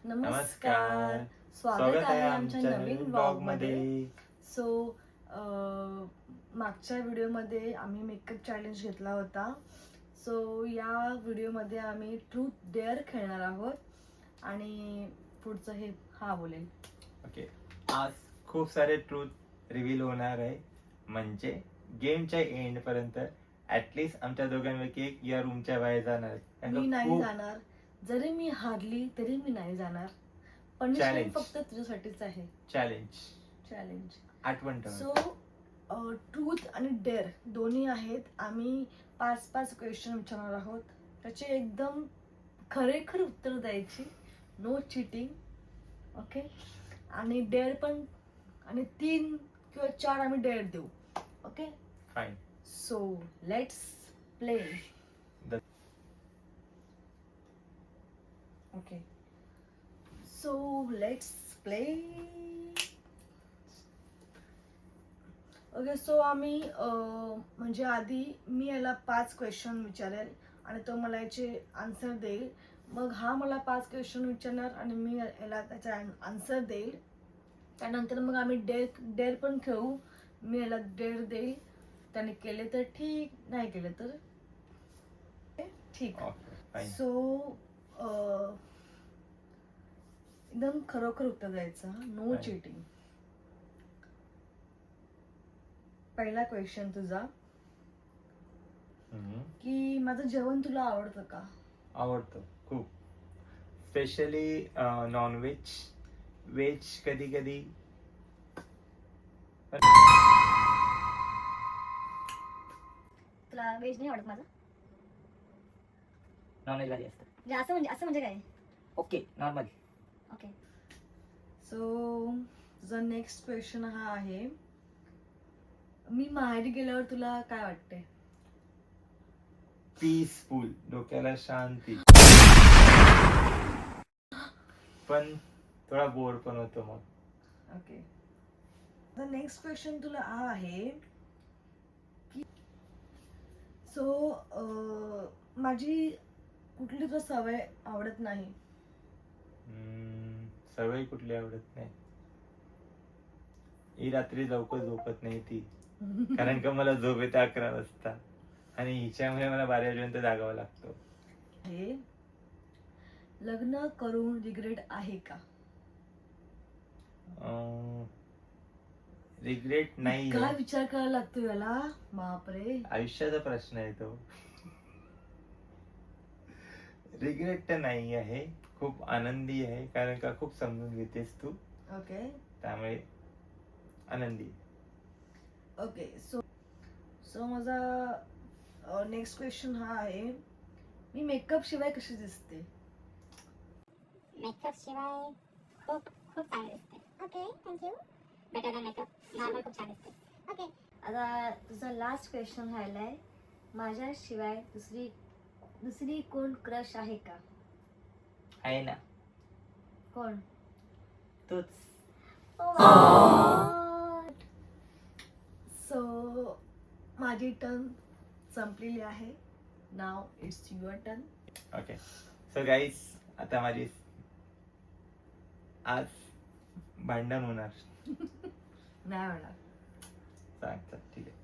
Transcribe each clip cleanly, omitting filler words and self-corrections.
नमस्कार, स्वागत आहे आमच्या नवीन व्लॉग मध्ये. सो मागच्या व्हिडिओमध्ये आम्ही मेकअप चॅलेंज घेतला होता. सो या व्हिडिओमध्ये आम्ही ट्रूथ डेअर खेळणार आहोत आणि पुढचं हे हा बोलेल. ओके, आज खूप सारे ट्रूथ रिव्हील होणार आहे. म्हणजे गेमच्या एंड पर्यंत ऍटलीस्ट आमच्या दोघांपैकी एक या रूमच्या बाहेर जाणार. मी नाही जाणार. जरी मी हारली तरी मी नाही जाणार. पनिशमेंट फक्त तुझ्यासाठीच आहे. चॅलेंज आठवण ठेव. सो ट्रूथ आणि डेअर दोन्ही आहेत. आम्ही 5-5 क्वेश्चन विचारणार आहोत. त्याचे एकदम खरेखर उत्तर द्यायची, नो चिटिंग. ओके, आणि डेअर पण, आणि 3 किंवा 4 आम्ही डेअर देऊ. Okay fine. So let's play. Okay, so let's play. Okay, so आम्ही म्हणजे आधी मी याला 5 क्वेश्चन विचारेल आणि तो मला याचे आन्सर देईल. मग हा मला 5 क्वेश्चन विचारणार आणि मी याला त्याचा आन्सर देईल. त्यानंतर मग आम्ही डेअर पण खेळू. मी याला डेअर देईल, त्याने केले तर ठीक, नाही केले तर ठीक. सो एकदम खरोखर उत्तर द्यायचं, नो चिटिंग. पहिला क्वेश्चन तुझा, की माझं जेवण तुला आवडतं का? आवडतं खूप, स्पेशली नॉनव्हेज. व्हेज कधी कधी. तुला व्हेज नाही आवडत माझं? नॉनव्हेज भाजी असतं. असं म्हणजे काय? Okay, normal. ओके, सो तुझा नेक्स्ट क्वेश्चन हा आहे, मी माहेरी गेल्यावर तुला काय वाटते? पीसफुल, डोक्याला शांती, पण थोडा बोर पण होतो मग. ओके, नेक्स्ट क्वेश्चन तुला हा आहे की सो माझी कुठली तुला सवय आवडत नाही? सवय कुठली आवडत नाही? ही रात्री लवकर झोपत नाही ती, कारण का मला झोप येते 11 वाजता आणि हिच्यामुळे मला 12 वाजेपर्यंत जागावं लागतं. हे लग्न करून रिग्रेट आहे का? रिग्रेट नाही. काय विचार करायला लागतो याला, बापरे. आयुष्याचा प्रश्न आहे तो. रिग्रेट तर नाही आहे, खूप आनंदी आहे, कारण का खूप समजून घेतेस तू. ओके, त्यामुळे आनंदी. ओके, सो माझा नेक्स्ट क्वेश्चन हा आहे, मी मेकअप शिवाय कशी दिसते? मेकअप शिवाय खूप चांगली दिसते. Okay, thank you. Better than makeup. Normal खूप छान दिसते. ओके, आता तुझा लास्ट क्वेश्चन राहिलाय, माझ्याशिवाय दुसरी कोण क्रश आहे का? आहे ना, कोण? तूच. सो माझी टर्न संपलेली आहे. नाव it's your turn. Okay, so guys, आता माझी आज भांडण होणार. नाही होणार. सांगतात, ठीक आहे.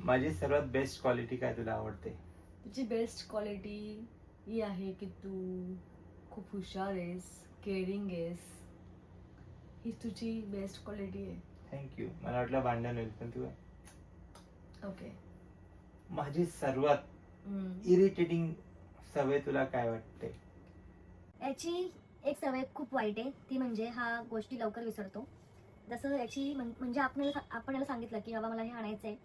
माझी सर्वात बेस्ट क्वालिटी काय तुला आवडते? तुझी बेस्ट क्वालिटी ही आहे की तू खूप हुशार आहेस, केअरिंग आहेस. ही तुझी बेस्ट क्वालिटी आहे. थँक्यू. मला वाटलं भांडण होईल, पण तू. ओके, माझी सर्वात इरिटेटिंग सवय तुला काय वाटते? याची एक सवय खूप वाईट आहे, ती म्हणजे हा गोष्टी लवकर विसरतो. जसं याची म्हणजे आपण याला सांगितलं की बाबा मला हे आणायचंय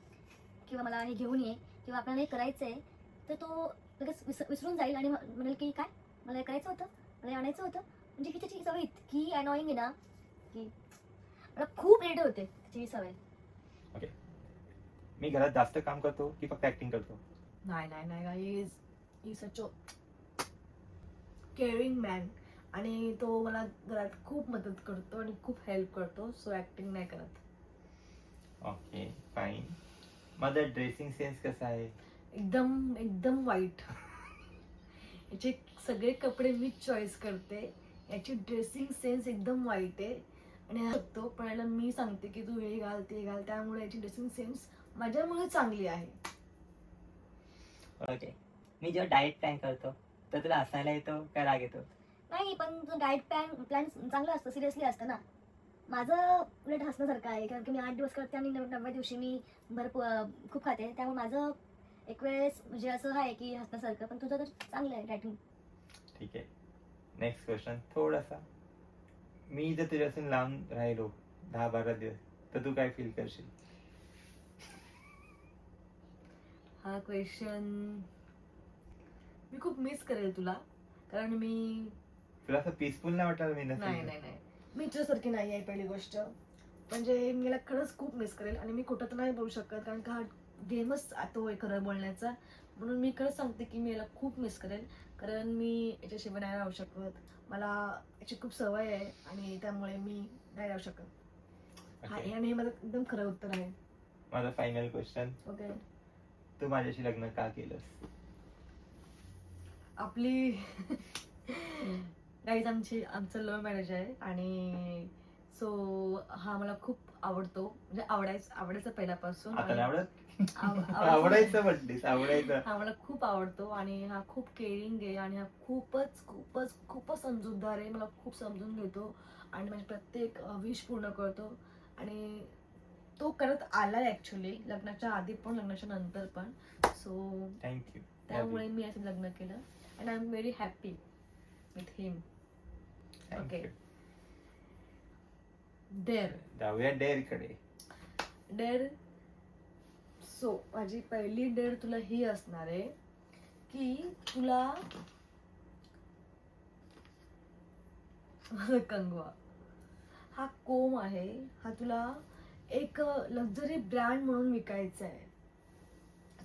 किंवा मला हे घेऊन ये किंवा आपल्याला हे करायचंय, तर तो लगेच विसरून जाईल आणि म्हणेल की काय, मला हे करायचं होतं, मला हे आणायचं होतं. म्हणजे ही त्याची सवय इतकी अनॉइंग आहे ना, की मला खूप इरिटेट होते त्याची सवय. ओके, मी घरात जास्त काम करतो की फक्त ऍक्टिंग करतो? नाही गाईज, ही सच केअरिंग मॅन आणि तो मला घरात खूप मदत करतो आणि खूप हेल्प करतो. सो ऍक्टिंग नाही करत. Okay, fine. माझा ड्रेसिंग सेन्स कसा आहे? एकदम वाईट. याचे सगळे कपडे मीच चॉईस करते. याची ड्रेसिंग सेन्स एकदम वाईट आहे आणि हा बघतो पण याला मी सांगते की तू हे घाल ते घाल, त्यामुळे याची ड्रेसिंग सेन्स माझ्यामुळे चांगली आहे. ओके. मी जेव्हा डाएट प्लॅन करतो तर तुला हसायला येतो का राग येतो? नाही, पण डाएट प्लॅन चांगलं असतं, सिरियसली असतं ना. माझं उलट हसण्यासारखं आहे, कारण की मी 8 दिवस करते आणि 9व्या दिवशी मी भरपूर खूप खाते. त्यामुळे माझं एक वेळेस म्हणजे असं आहे की हसण्यासारखं, पण तुझं तर चांगलं आहे डाएटिंग. ठीक आहे. नेक्स्ट क्वेश्चन थोडासा, मी जर तुझ्यापासून लांब राहिलो 10-12 दिवस तर तू काय फील करशील? हा क्वेश्चन मी खूप मिस करेल तुला, कारण मी तुला असं पीसफुल नाही वाटणार मी नसेल नाही तर? नाही नाही मी तुझ्यासारखी नाही आहे पहिली गोष्ट. म्हणजे मी याला खरंच खूप मिस करेल आणि मी कुठं तर नाही बोलू शकत, कारण का हा गेमच तो आहे खरं बोलण्याचा. म्हणून मी खरंच सांगते की मी याला खूप मिस करेल, कारण मी याच्याशिवाय नाही राहू शकत. मला याची खूप सवय आहे आणि त्यामुळे मी नाही राहू शकत. हा Okay. आणि हे माझं एकदम खरं उत्तर आहे. माझा फायनल क्वेश्चन, ओके. तू माझ्याशी लग्न का केलंस? आपली गाईज आमचं लव्ह मॅरेज आहे आणि सो हा मला खूप आवडतो, म्हणजे आवडायचं पहिल्यापासून. आता नाही आवडत? आवडायचं. आवडायचं म्हटलीस, आवडायचं. हा मला खूप आवडतो आणि हा खूप केअरिंग आहे आणि हा खूपच खूपच खूपच समजूतदार आहे. मला खूप समजून घेतो आणि माझी प्रत्येक विश पूर्ण करतो आणि तो करत आलाय ऍक्च्युली, लग्नाच्या आधी पण लग्नाच्या नंतर पण. So thank you. त्यामुळे मी असं लग्न केलं and I am very happy with him. Okay. Dare जाऊया डेअर कडे. डेअर सो माझी पहिली डेअर तुला ही असणार आहे की तुला कंगवा हा कोम आहे, हा तुला एक लक्झरी ब्रँड म्हणून विकायचा आहे.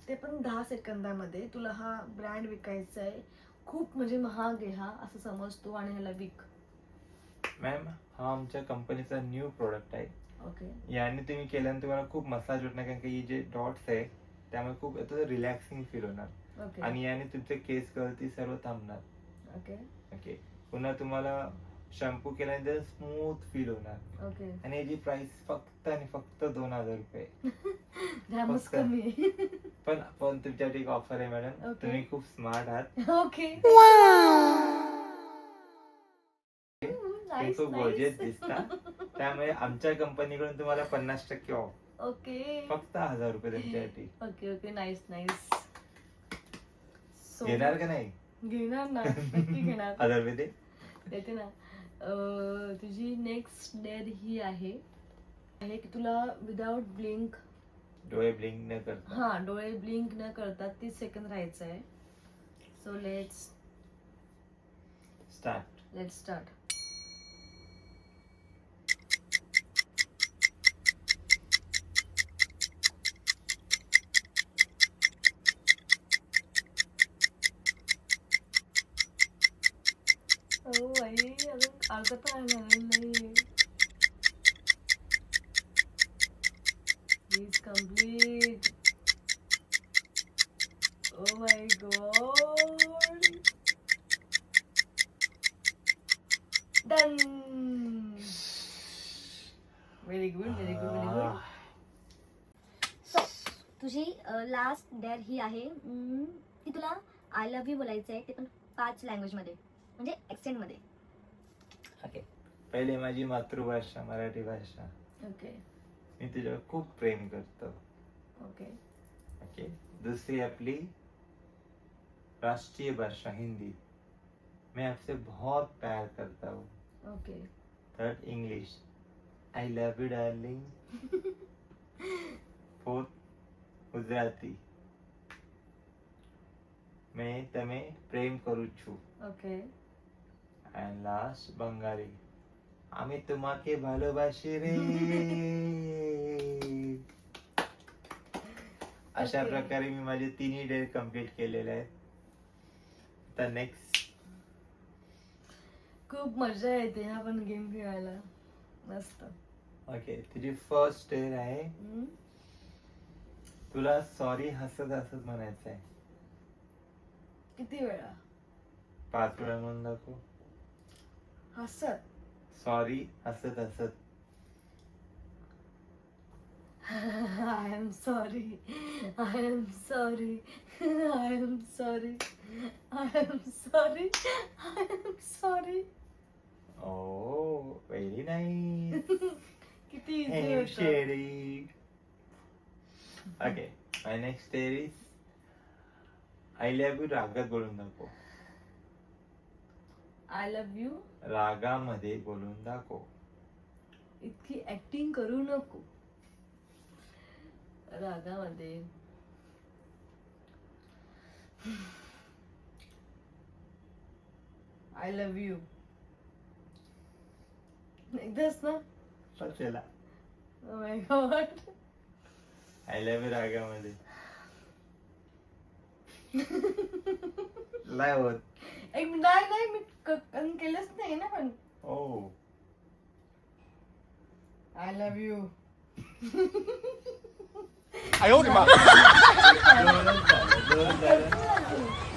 ते पण 10 सेकंदामध्ये तुला हा ब्रँड विकायचा आहे. खूप म्हणजे महाग आहे हा असं समजतो आणि ह्याला विक. मॅम, हा आमच्या कंपनीचा न्यू प्रोडक्ट आहे. ओके. याने तुम्ही केल्यानंतर तुम्हाला खूप मसाज होणार, कारण की जे डॉट्स आहे त्यामुळे खूप रिलॅक्सिंग फील होणार ओके. आणि याने तुमचे केस गळती सर्व थांबणार. ओके. ओके. पुन्हा तुम्हाला शॅम्पू केल्यानंतर स्मूथ फील होणार ओके. आणि याची प्राइस फक्त आणि फक्त 2000 रुपये. दामच फक्त. कमी आहे. पण तुमच्यासाठी एक ऑफर आहे मॅडम. Okay. तुम्ही खूप स्मार्ट आहात, ओके. तुम्ही खूप गॉर्जियस दिसता, त्यामुळे आमच्या कंपनीकडून तुम्हाला 50% ऑफ, ओके. फक्त 1000 रुपये तुमच्यासाठी. ओके. ओके. Nice nice. घेणार का नाही? घेणार ना, नक्की घेणार. 1000 रुपये दे. देते ना. तुझी नेक्स्ट डेअर ही आहे की तुला विदाउट ब्लिंक, डोळे ब्लिंक न करता. हा डोळे ब्लिंक न करता 30 सेकंद राहायचं आहे. So let's start. Start. O by, अजून अर्धा पण झालेलं नाही. He's complete. Oh my god. Done. Very good, very good, very good. तुझी लास्ट डेअर ही आहे की तुला आय लव्ह यू बोलायचं आहे, ते पण 5 लँग्वेजमध्ये, म्हणजे एक्सेंटमध्ये. ओके. पहिले माझी मातृभाषा मराठी भाषा, Okay, मी तुझ्यावर खूप प्रेम करतो. okay, okay. दूसरी अपनी राष्ट्रीय भाषा हिंदी, मैं आपसे बहुत प्यार करता हूँ. okay. Third English, I love you darling. Fourth Gujarati, मैं तमे प्रेम करू छू. Okay. अँड लास्ट बंगाली, आम्ही तुम्हाके भालोबाशी रे. अशा Okay. प्रकारे मी माझे तिन्ही डेट कम्प्लीट केलेले आहेत. तर नेक्स्ट, खूप मजा येते हा पण गेम खेळायला, मस्त. ओके, तुझी फर्स्ट डेट आहे. हम्म? तुला सॉरी हसत हसत म्हणायचं आहे. किती वेळा? 5 वेळा म्हणून दाखव. हसत. सॉरी हसत हसत. I am sorry. I am sorry. I am sorry. I am sorry. I am sorry. Oh very nice. किती इझी Hey, होतं. Sherry. Okay, my next stare is I love you रागात बोलून दाखव. I love you. रागामध्ये बोलून दाखव. इतकी acting करू नको. रागामध्ये आय लव्ह यू. एकदाच ना. पचला. Oh my God. I love you रागामध्ये. नाही होत. नाही मी केलंच नाही ना पण. Oh I love you.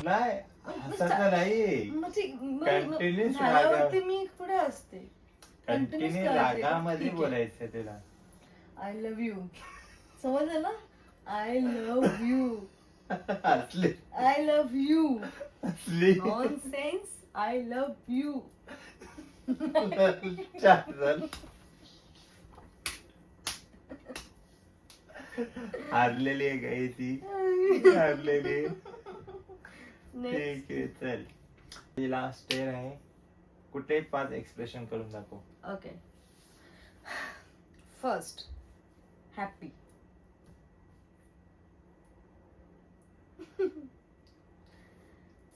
नाही हसायचं नाही. Continuous झाल्यावरती मी पुढे असते. कंटिन्यू रागामध्ये बोलायचं तुला. I love you. समजलं ना. I love you. हसले आय लव्ह यू. हसली. Non sense. I love you. चालेल. हारलेली आहे काही ती. हारलेली आहे. ठीक आहे चल. लास्ट स्टेअर आहे. कुठे 5 एक्सप्रेशन करून दाखव. Okay. First happy.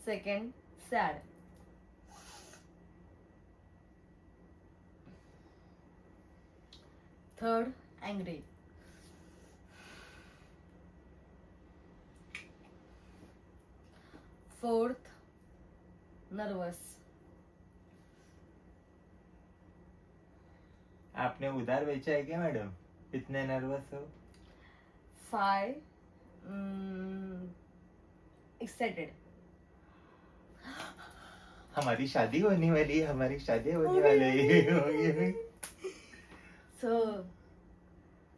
Second sad. Third angry. Fourth nervous. आपने उधार बेचा है क्या मैडम? इतने नर्वस हो. 5 एक्साइटेड. हमारी शादी होने वाली है. हमारी शादी होने वाली. सो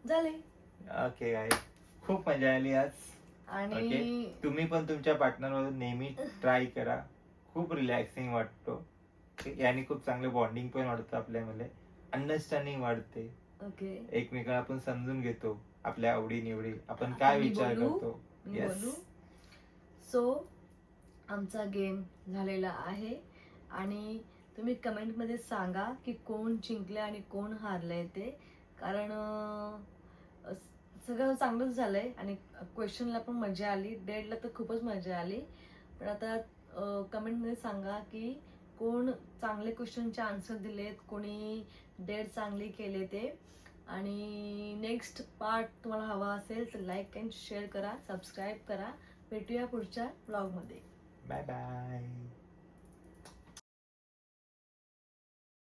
झाले. ओके गाइस खूप मजा आली आज. आणि ओके तुम्ही पण तुमच्या पार्टनर मधून नेहमी ट्राय करा. खूप रिलॅक्सिंग वाटतो. याने खूप चांगलं बॉन्डिंग पण वाढतं आपल्यामध्ये. अंडरस्टँडिंग वाढते. ओके एकमेकांना आपण समजून घेतो. आपल्या आवडी निवडी आपण काय मी विचार बोलू? करतो. मी Yes. बोलू. सो आमचा गेम झालेला आहे आणि तुम्ही कमेंटमध्ये सांगा की कोण जिंकले आणि कोण हारलंय ते. कारण सगळं चांगलंच झालंय आणि क्वेश्चनला पण मजा आली. डेटला तर खूपच मजा आली. पण आता कमेंटमध्ये सांगा की कोण चांगले क्वेश्चनचे आन्सर दिलेत, कोणी डेट चांगली केले ते. आणि नेक्स्ट पार्ट तुम्हाला हवा असेल तर लाईक अँड शेअर करा, सबस्क्राईब करा. भेटूया पुढच्या ब्लॉगमध्ये. Bye bye.